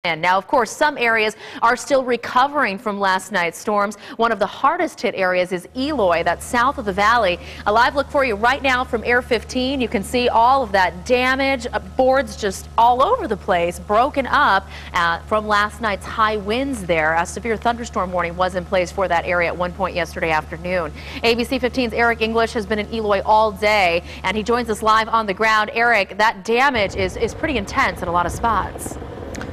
And now, of course, some areas are still recovering from last night's storms. One of the hardest hit areas is Eloy, that's south of the valley. A live look for you right now from Air 15. You can see all of that damage, boards just all over the place, broken up from last night's high winds there. A severe thunderstorm warning was in place for that area at one point yesterday afternoon. ABC 15's Eric English has been in Eloy all day, and he joins us live on the ground. Eric, that damage is pretty intense in a lot of spots.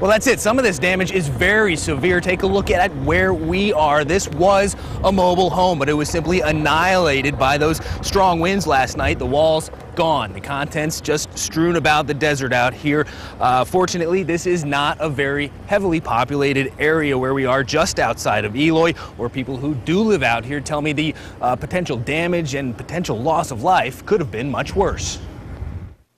Well, that's it. Some of this damage is very severe. Take a look at where we are. This was a mobile home, but it was simply annihilated by those strong winds last night. The walls gone. The contents just strewn about the desert out here. Fortunately, this is not a very heavily populated area where we are, just outside of Eloy, where people who do live out here tell me the potential damage and potential loss of life could have been much worse.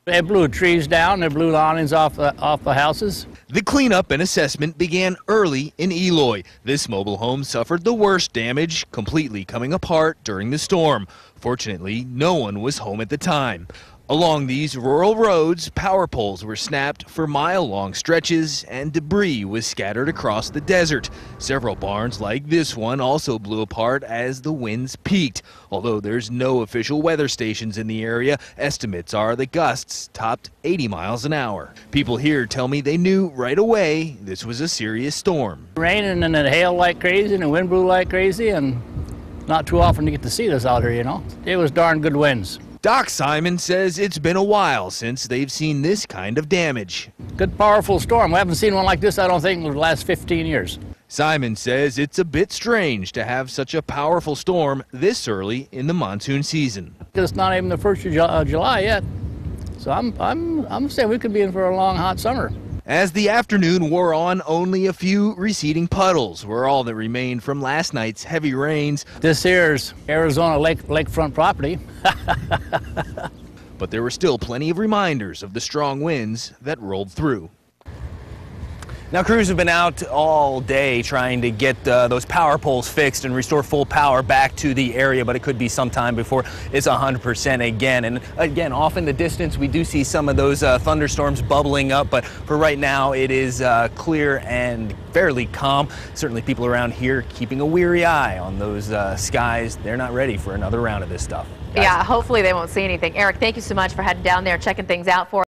They blew trees down, they blew awnings off the houses. The cleanup and assessment began early in Eloy. This mobile home suffered the worst damage, completely coming apart during the storm. Fortunately, no one was home at the time. Along these rural roads, power poles were snapped for mile-long stretches, and debris was scattered across the desert. Several barns like this one also blew apart as the winds peaked. Although there's no official weather stations in the area, estimates are the gusts topped 80 miles an hour. People here tell me they knew right away this was a serious storm. Raining and it hailed like crazy and the wind blew like crazy, and not too often to get to see this out here, you know. It was darn good winds. Doc Simon says it's been a while since they've seen this kind of damage. Good, powerful storm. We haven't seen one like this, I don't think, in the last 15 years. Simon says it's a bit strange to have such a powerful storm this early in the monsoon season. It's not even the 1st of July yet, so I'm saying we could be in for a long, hot summer. As the afternoon wore on, only a few receding puddles were all that remained from last night's heavy rains. This here's Arizona lakefront property. But there were still plenty of reminders of the strong winds that rolled through. Now, crews have been out all day trying to get those power poles fixed and restore full power back to the area, but it could be some time before it's 100% again. And again, off in the distance, we do see some of those thunderstorms bubbling up, but for right now, it is clear and fairly calm. Certainly people around here keeping a weary eye on those skies. They're not ready for another round of this stuff. Yeah, hopefully they won't see anything. Eric, thank you so much for heading down there, checking things out for us.